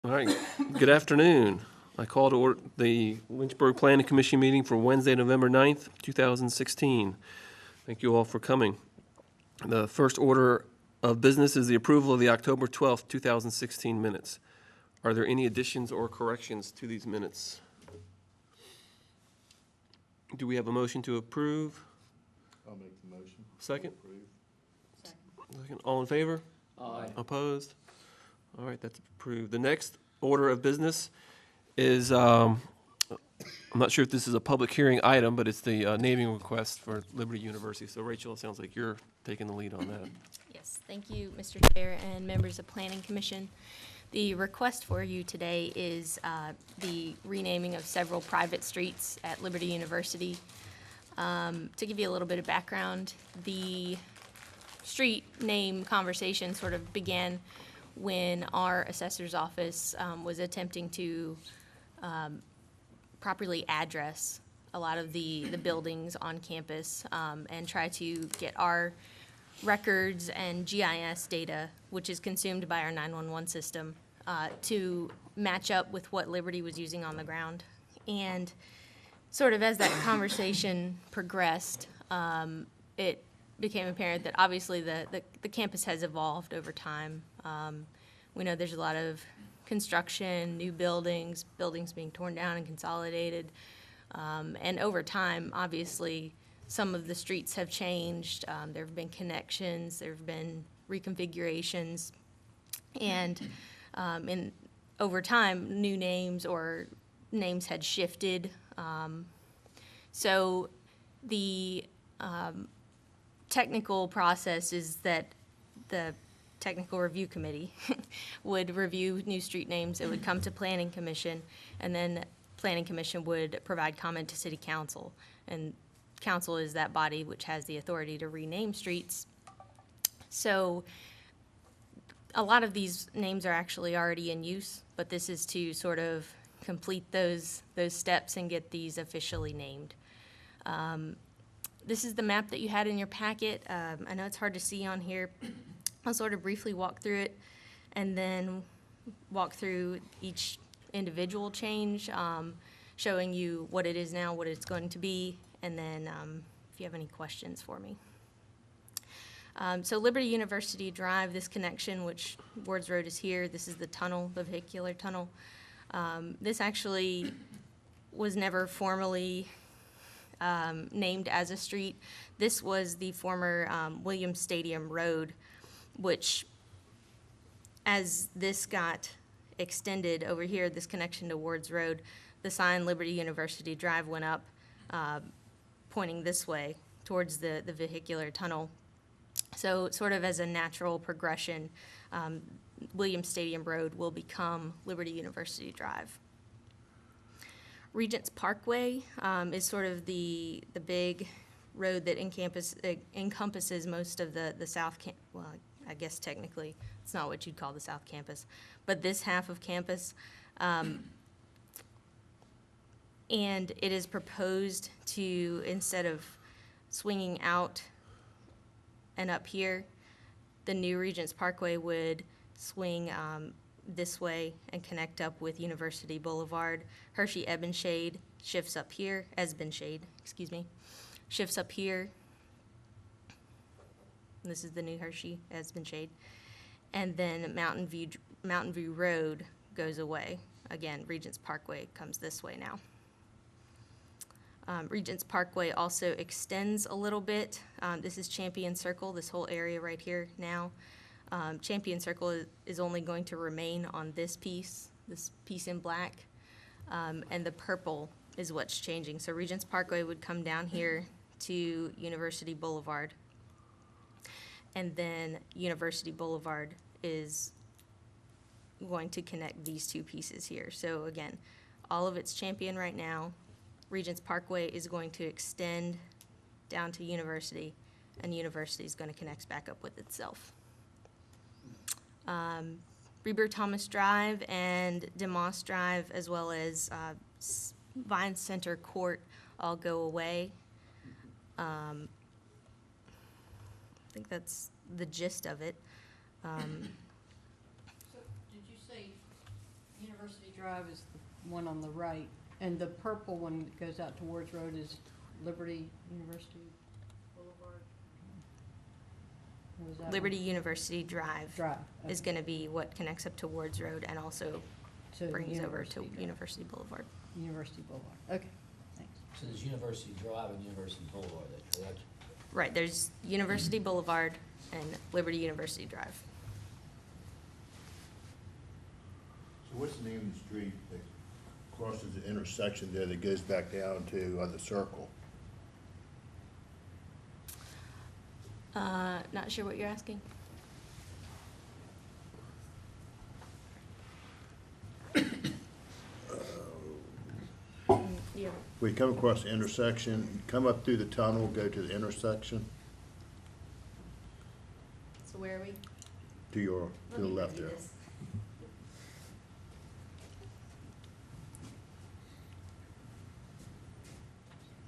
All right, good afternoon. I call to order the Lynchburg Planning Commission meeting for Wednesday, November 9th, 2016. Thank you all for coming. The first order of business is the approval of the October 12th, 2016 minutes. Are there any additions or corrections to these minutes? Do we have a motion to approve? I'll make the motion. Second? Approve. Second. All in favor? Aye. Opposed? All right, that's approved. The next order of business is, I'm not sure if this is a public hearing item, but it's the naming request for Liberty University. So Rachel, it sounds like you're taking the lead on that. Yes, thank you, Mr. Chair and members of Planning Commission. The request for you today is the renaming of several private streets at Liberty University. To give you a little bit of background, the street name conversation sort of began when our assessor's office was attempting to properly address a lot of the buildings on campus and try to get our records and GIS data, which is consumed by our 911 system, to match up with what Liberty was using on the ground. And sort of as that conversation progressed, it became apparent that obviously the campus has evolved over time. We know there's a lot of construction, new buildings being torn down and consolidated. And over time, obviously, some of the streets have changed. There have been connections, there have been reconfigurations. And over time, new names or names had shifted. So the technical process is that the technical review committee would review new street names. It would come to Planning Commission, and then Planning Commission would provide comment to City Council. And Council is that body which has the authority to rename streets. So a lot of these names are actually already in use, but this is to sort of complete those steps and get these officially named. This is the map that you had in your packet. I know it's hard to see on here. I'll sort of briefly walk through it and then walk through each individual change, showing you what it is now, what it's going to be, and then if you have any questions for me. So Liberty University Drive, this connection, which Wards Road is here, this is the tunnel, the vehicular tunnel. This actually was never formally named as a street. This was the former Williams Stadium Road, which as this got extended over here, this connection to Wards Road, the sign Liberty University Drive went up, pointing this way towards the vehicular tunnel. So sort of as a natural progression, Williams Stadium Road will become Liberty University Drive. Regents Parkway is sort of the big road that encompasses most of the South well, I guess technically it's not what you'd call the South Campus, but this half of campus. And it is proposed to, instead of swinging out and up here, the new Regents Parkway would swing this way and connect up with University Boulevard. Hershey Ebenshade shifts up here, Esbenshade, excuse me, shifts up here. This is the new Hershey Esbenshade. And then Mountain View Road goes away. Again, Regents Parkway comes this way now. Regents Parkway also extends a little bit. This is Champion Circle, this whole area right here now. Champion Circle is only going to remain on this piece in black, and the purple is what's changing. So Regents Parkway would come down here to University Boulevard, and then University Boulevard is going to connect these two pieces here. So again, all of it's Champion right now. Regents Parkway is going to extend down to University, and University is going to connect back up with itself. Reiber Thomas Drive and DeMoss Drive, as well as Vine Center Court, all go away. I think that's the gist of it. So, did you say Drive is the one on the right, and the purple one that goes out towards Road is Liberty University Boulevard. What was that one? Liberty University Drive Drive. is gonna be what connects up to Wards Road and also To brings over to University Drive. University Boulevard. University Boulevard, okay, thanks. So there's University Drive and University Boulevard, that's correct? Right, there's University Boulevard and Liberty University Drive. So what's the name of the street that crosses the intersection there that goes back down to the circle? Not sure what you're asking. Yeah. We come across the intersection, come up through the tunnel, go to the intersection, So where are we? to the left there.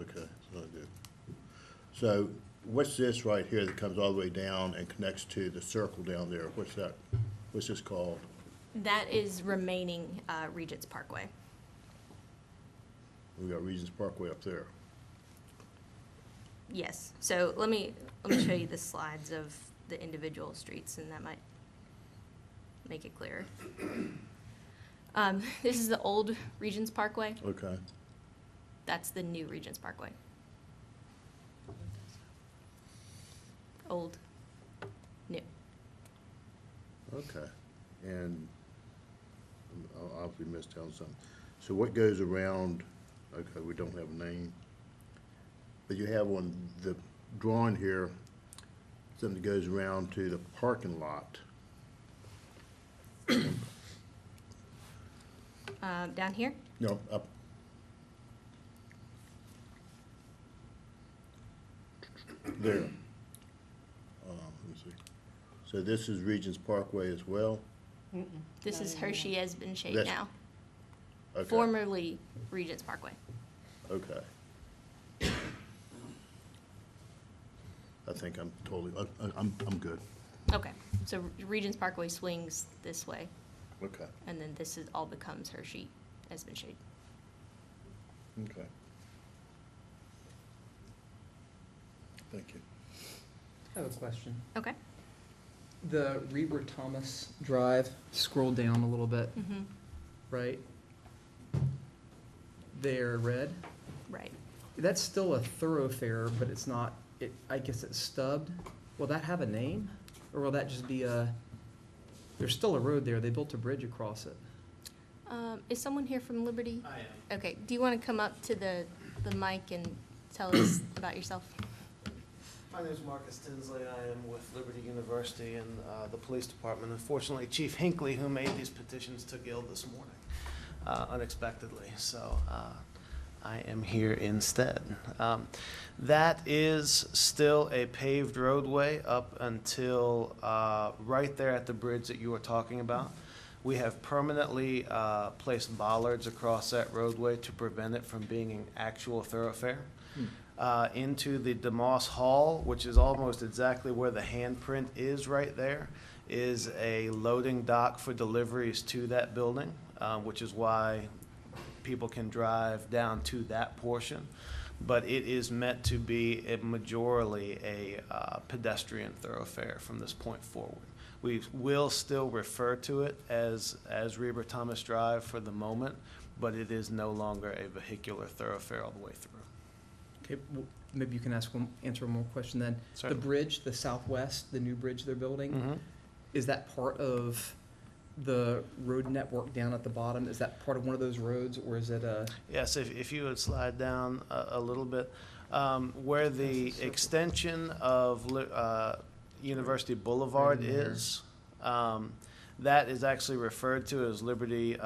Okay, so I do. So what's this right here that comes all the way down and connects to the circle down there? What's that? What's this called? That is remaining Regents Parkway. We got Regents Parkway up there. Yes, so let me show you the slides of the individual streets, and that might make it clearer. This is the old Regents Parkway. Okay. That's the new Regents Parkway. Old, new. Okay, and I'll obviously mistelling something. So what goes around, okay, we don't have a name, but you have on the drawing here, something that goes around to the parking lot. Down here? No, up. There. Let me see. So this is Regents Parkway as well? This is Hershey Esben Shade That's- now, Okay. formerly Regents Parkway. Okay. I think I'm totally, I'm good. Okay, so Regents Parkway swings this way, Okay, and then this is all becomes Hershey Esben Shade. okay. Thank you. I have a question. Okay. The Reiber Thomas Drive, scroll down a little bit, Mm-hmm. right? There, red. Right. That's still a thoroughfare, but it's not, I guess it's stubbed. Will that have a name? Or will that just be there's still a road there, they built a bridge across it. Is someone here from Liberty? I am. Okay, do you want to come up to the mic and tell us about yourself? My name is Marcus Tinsley. I am with Liberty University and the police department. Unfortunately, Chief Hinckley, who made these petitions, took ill this morning unexpectedly, so I am here instead. That is still a paved roadway up until right there at the bridge that you were talking about. We have permanently placed bollards across that roadway to prevent it from being an actual thoroughfare. Into the DeMoss Hall, which is almost exactly where the handprint is right there, is a loading dock for deliveries to that building, which is why people can drive down to that portion. But it is meant to be majorly a pedestrian thoroughfare from this point forward. We will still refer to it as Reiber Thomas Drive for the moment, but it is no longer a vehicular thoroughfare all the way through. Okay, maybe you can answer one more question then. Certainly. The bridge, the southwest, the new bridge they're building, Mhm. is that part of the road network down at the bottom? Is that part of one of those roads, or is it a? Yes, if you would slide down a little bit, where the extension of University Boulevard Right in there. is, that is actually referred to as Liberty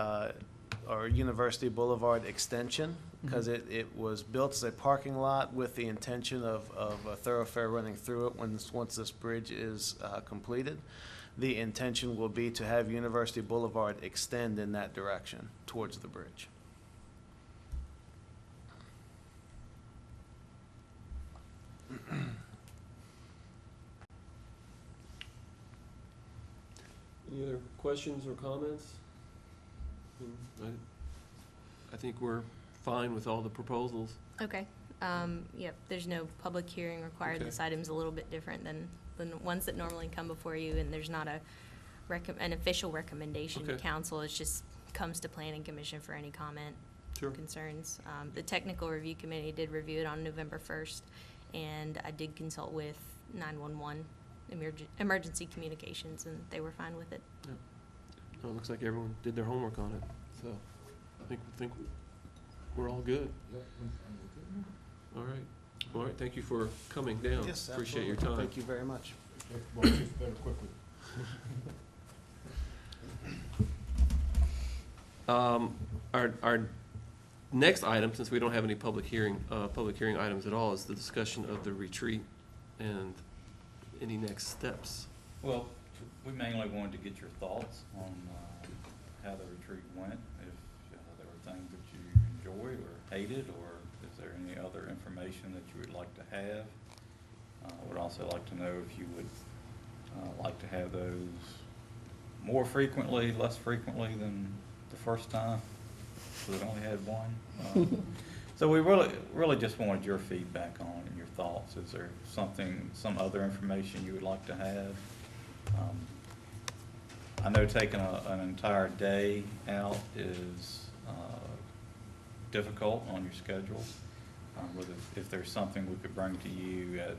or University Boulevard Extension, because it was built as a parking lot with the intention of a thoroughfare running through it once this bridge is completed. The intention will be to have University Boulevard extend in that direction towards the bridge. Any other questions or comments? I think we're fine with all the proposals. Okay. Yep, there's no public hearing required. Okay. This item's a little bit different than the ones that normally come before you, and there's not an official recommendation to Okay. council. It just comes to planning commission for any comment, Sure. concerns. The technical review committee did review it on November 1st, and I did consult with 911 emergency communications, and they were fine with it. It looks like everyone did their homework on it, so I think we're all good. All right. All right, thank you for coming down. Yes, Appreciate your absolutely. time. Thank you very much. Well, it's better quickly. Our next item, since we don't have any public hearing items at all, is the discussion of the retreat and any next steps. Well, we mainly wanted to get your thoughts on how the retreat went, if there were things that you enjoyed or hated, or is there any other information that you would like to have? I would also like to know if you would like to have those more frequently, less frequently than the first time, because we only had one. So we really just wanted your feedback on it and your thoughts. Is there some other information you would like to have? I know taking an entire day out is difficult on your schedule. If there's something we could bring to you at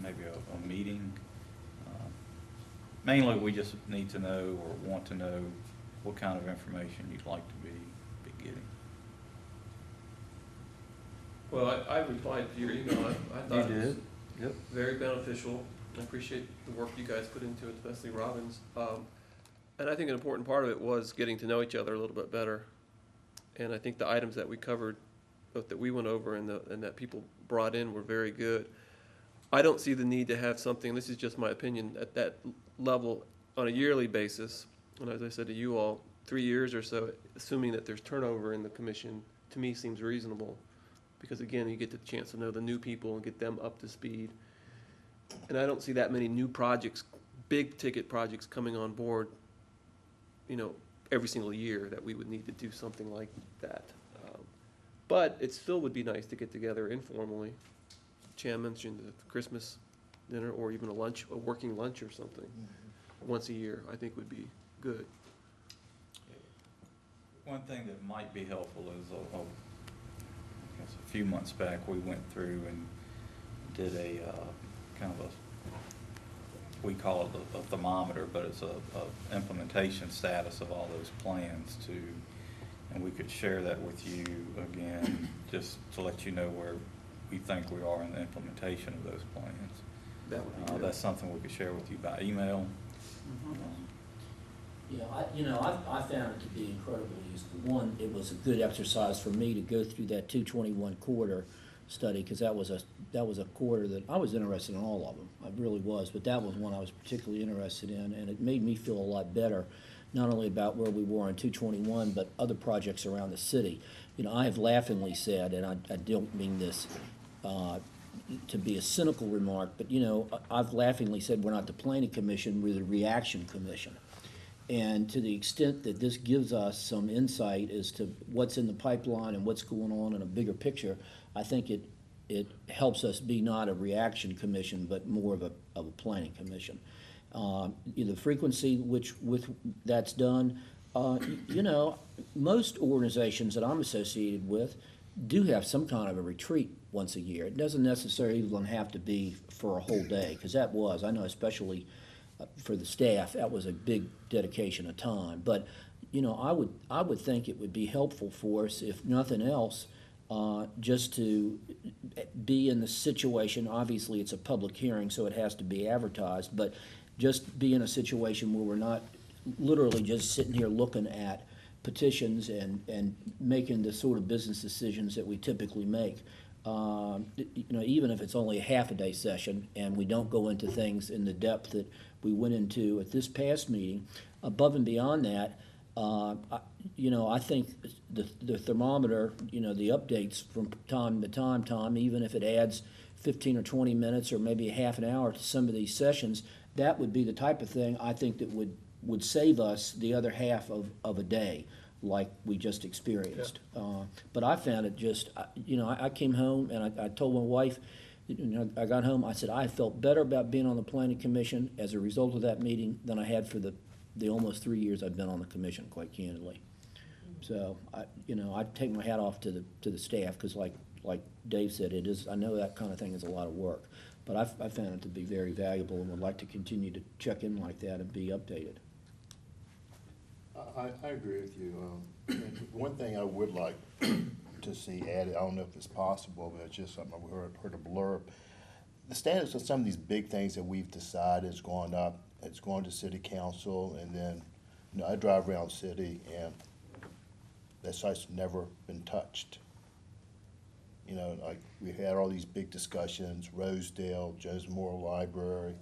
maybe a meeting. Mainly, we just need to know or want to know what kind of information you'd like to be getting. Well, I replied to your email. I thought You it was did? Yep. very beneficial. I appreciate the work you guys put into it, especially Robin's. And I think an important part of it was getting to know each other a little bit better. And I think the items that we covered, both that we went over and that people brought in, were very good. I don't see the need to have something, this is just my opinion, at that level on a yearly basis. And as I said to you all, 3 years or so, assuming that there's turnover in the commission, to me seems reasonable. Because again, you get the chance to know the new people and get them up to speed. And I don't see that many new projects, big ticket projects coming on board, every single year that we would need to do something like that. But it still would be nice to get together informally. Chan mentioned the Christmas dinner or even a working lunch or something, once a year, I think would be good. One thing that might be helpful is, I guess a few months back, we went through and did a kind of we call it a thermometer, but it's a implementation status of all those plans too. And we could share that with you again, just to let you know where we think we are in the implementation of those plans. That would be good. That's something we could share with you by email. I found it to be incredibly useful. One, it was a good exercise for me to go through that 221 quarter study, because that was a quarter that I was interested in all of them. I really was, but that was one I was particularly interested in, and it made me feel a lot better, not only about where we were in 221, but other projects around the city. I have laughingly said, and I don't mean this to be a cynical remark, but I've laughingly said we're not the planning commission, we're the reaction commission. And to the extent that this gives us some insight as to what's in the pipeline and what's going on in a bigger picture, I think it helps us be not a reaction commission, but more of a planning commission. The frequency with that's done, most organizations that I'm associated with do have some kind of a retreat once a year. It doesn't necessarily even have to be for a whole day, because I know especially for the staff, that was a big dedication of time. But, I would think it would be helpful for us, if nothing else, just to be in the situation. Obviously, it's a public hearing, so it has to be advertised, but just be in a situation where we're not literally just sitting here looking at petitions and making the sort of business decisions that we typically make. Even if it's only a half a day session and we don't go into things in the depth that we went into at this past meeting, above and beyond that, I think the thermometer, the updates from time to time, even if it adds 15 or 20 minutes or maybe a half an hour to some of these sessions, that would be the type of thing I think that would save us the other half of a day. like we just experienced. But I found it just, I came home and I told my wife, I got home, I said, I felt better about being on the planning commission as a result of that meeting than I had for the almost 3 years I've been on the commission, quite candidly. So, I take my hat off to the staff, because like Dave said, it is, I know that kind of thing is a lot of work. But I found it to be very valuable and would like to continue to check in like that and be updated. I agree with you. One thing I would like to see added, I don't know if it's possible, but it's just something I heard a blurb. The status of some of these big things that we've decided is going up. It's going to city council, and then, I drive around the city, and that site's never been touched. Like, we had all these big discussions, Rosedale, Jones Memorial Library.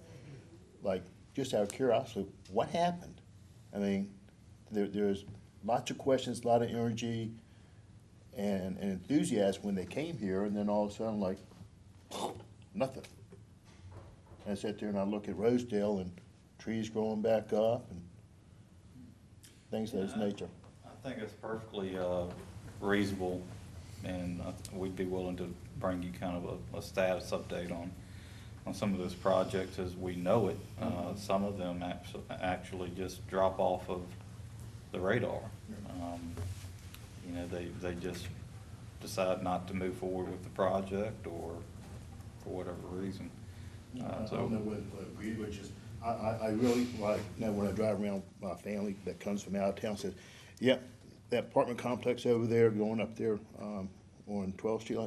Like, just out of curiosity, what happened? I mean, there's lots of questions, a lot of energy and enthusiasm when they came here, and then all of a sudden, like, nothing. And I sat there and I look at Rosedale, and trees growing back up and things of this nature. I think it's perfectly reasonable, and we'd be willing to bring you kind of a status update on some of those projects as we know it. Some of them actually just drop off of the radar. They just decide not to move forward with the project, or for whatever reason. I don't know what agreed, which is, I really like, when I drive around, my family that comes from out of town says, yep, that apartment complex over there, going up there, on 12th Street,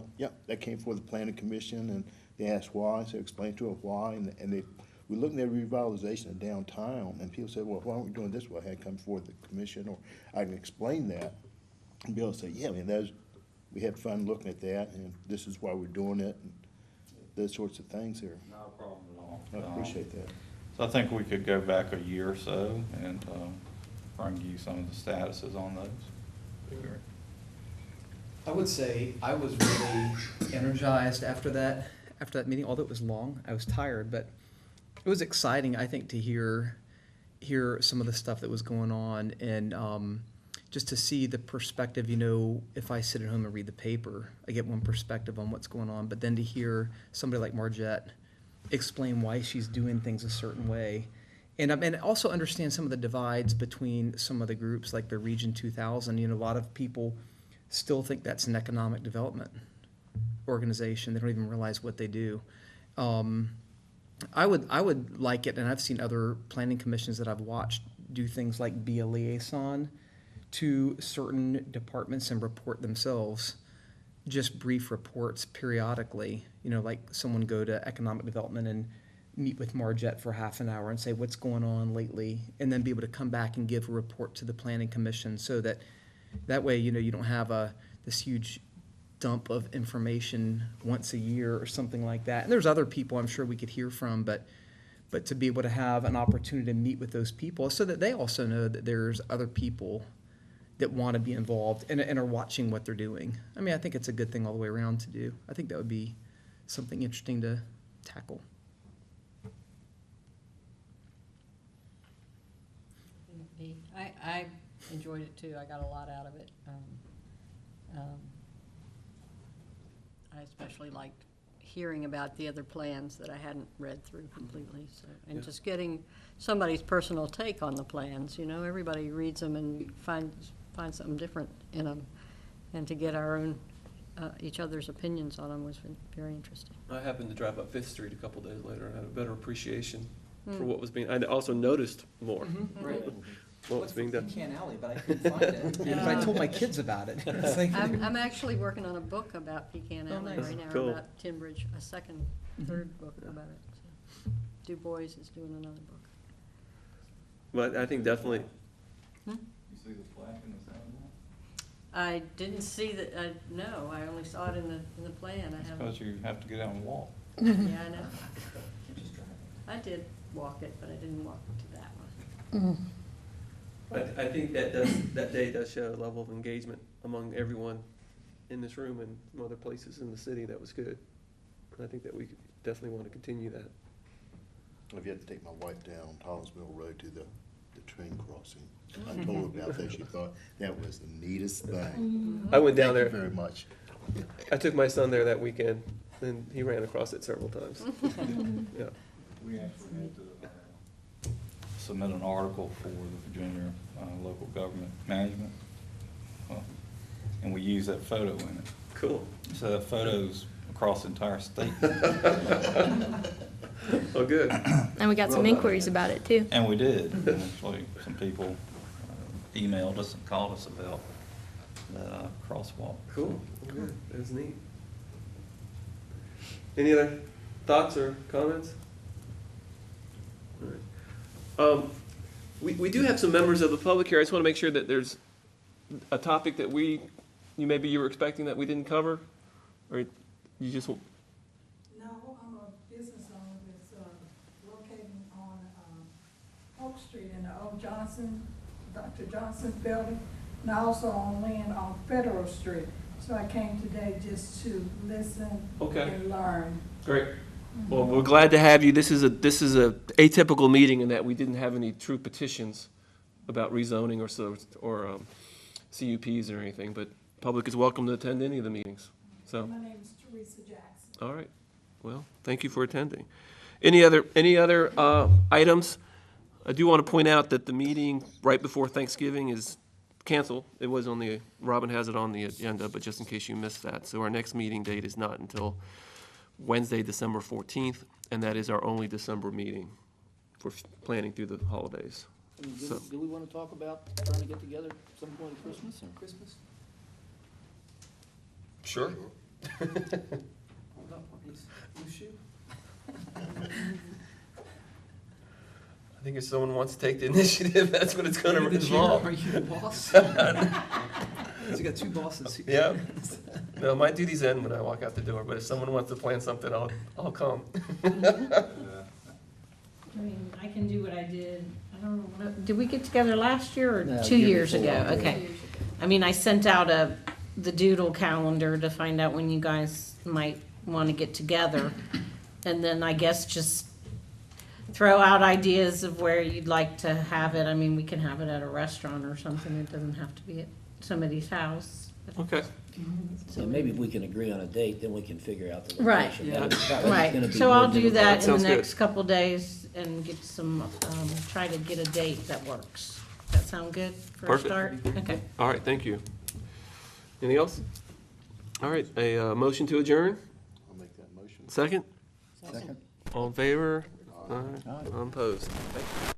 that came before the planning commission, and they asked why, so I explained to them why, and we looked at revitalization of downtown, and people said, well, why aren't we doing this? Well, I had to come before the commission, or I can explain that, and be able to say, yeah, we had fun looking at that, and this is why we're doing it, and those sorts of things there. Not a problem at all. I appreciate that. So I think we could go back a year or so and bring you some of the statuses on those. I would say I was really energized after that meeting, although it was long. I was tired, but it was exciting, I think, to hear some of the stuff that was going on, and just to see the perspective. If I sit at home and read the paper, I get one perspective on what's going on, but then to hear somebody like Margette explain why she's doing things a certain way, and also understand some of the divides between some of the groups, like the Region 2000. A lot of people still think that's an economic development organization. They don't even realize what they do. I would like it, and I've seen other planning commissions that I've watched do things like be a liaison to certain departments and report themselves, just brief reports periodically. Like someone go to economic development and meet with Margette for half an hour and say what's going on lately, and then be able to come back and give a report to the planning commission, so that way, you don't have this huge dump of information once a year or something like that. And there's other people I'm sure we could hear from, but to be able to have an opportunity to meet with those people, so that they also know that there's other people that want to be involved and are watching what they're doing. I think it's a good thing all the way around to do. I think that would be something interesting to tackle. I enjoyed it too. I got a lot out of it. I especially liked hearing about the other plans that I hadn't read through completely. So, and just getting somebody's personal take on the plans. Everybody reads them and finds something different in them, and to get our own each other's opinions on them was very interesting. I happened to drive up Fifth Street a couple days later and had a better appreciation for what was being, I also noticed more. Right. What was being done. Pecan Alley, but I couldn't find it. But I told my kids about it. It's like- I'm actually working on a book about Pecan Oh, Alley nice. right now, Cool. about Tinbridge, a third book about it. So, Du Bois is doing another book. But I think definitely, You see the plaque in the sound? I didn't see that. No, I only saw it in the plan. I It's haven't. because you have to get out and walk. Yeah, I know. I did walk it, but I didn't walk to that one. I think that day does show a level of engagement among everyone in this room and some other places in the city. That was good. And I think that we could definitely want to continue that. I've yet to take my wife down Hollis Mill Road to the the train crossing. I told her about that, she thought that was the neatest thing. I went down Thank you there, very much. I took my son there that weekend, and he ran across it several times. Yeah. We actually had to submit an article for the Virginia Local Government Management, and we use that photo in it. Cool. So that photo's across the entire state. Oh, good. And we got some Well done. inquiries about it too. And we did. Actually, some people emailed us and called us about the crosswalk. Cool. Good. That was neat. Any other thoughts or comments? All right. We do have some members of the public here. I just want to make sure that there's a topic that maybe you were expecting that we didn't cover? Or you just, No, I'm a business owner that's located on Oak Street in the old Dr. Johnson building, and also on land on Federal Street. So I came today just to listen Okay. and learn. great. Well, we're glad to have you. This is a atypical meeting in that we didn't have any true petitions about rezoning or CUPs or anything, but public is welcome to attend any of the meetings. So, My name is Teresa Jackson. all right. Well, thank you for attending. Any other items? I do want to point out that the meeting right before Thanksgiving is canceled. It was Robin has it on the agenda, but just in case you missed that. So our next meeting date is not until Wednesday, December 14th, and that is our only December meeting for planning through the holidays. So- Do we want to talk about trying to get together some point at Christmas or Christmas? Sure. Hold up, loose shoe. I think if someone wants to take the initiative, that's what it's going to Are involve. you the boss? So you got two bosses. Yeah. No, my duties end when I walk out the door, but if someone wants to plan something, I'll come. I mean, I can do what I did, I don't know, did we get together last year or No, 2 year years before, ago? yeah. Okay. I mean, I sent out the doodle calendar to find out when you guys might want to get together. And then I guess just throw out ideas of where you'd like to have it. I mean, we can have it at a restaurant or something. It doesn't have to be at somebody's house. Okay. So maybe if we can agree on a date, then we can figure out the Right. location. Yeah. That was gonna Right, be so more I'll do difficult. that in the sounds good. next couple days and get some, try to get a date that works. That sound good for a Perfect. start? Okay. All right, thank you. Anything else? All right, a motion to adjourn? I'll make that motion. Second? Second. All in favor? Aye. I'm opposed. Thank you.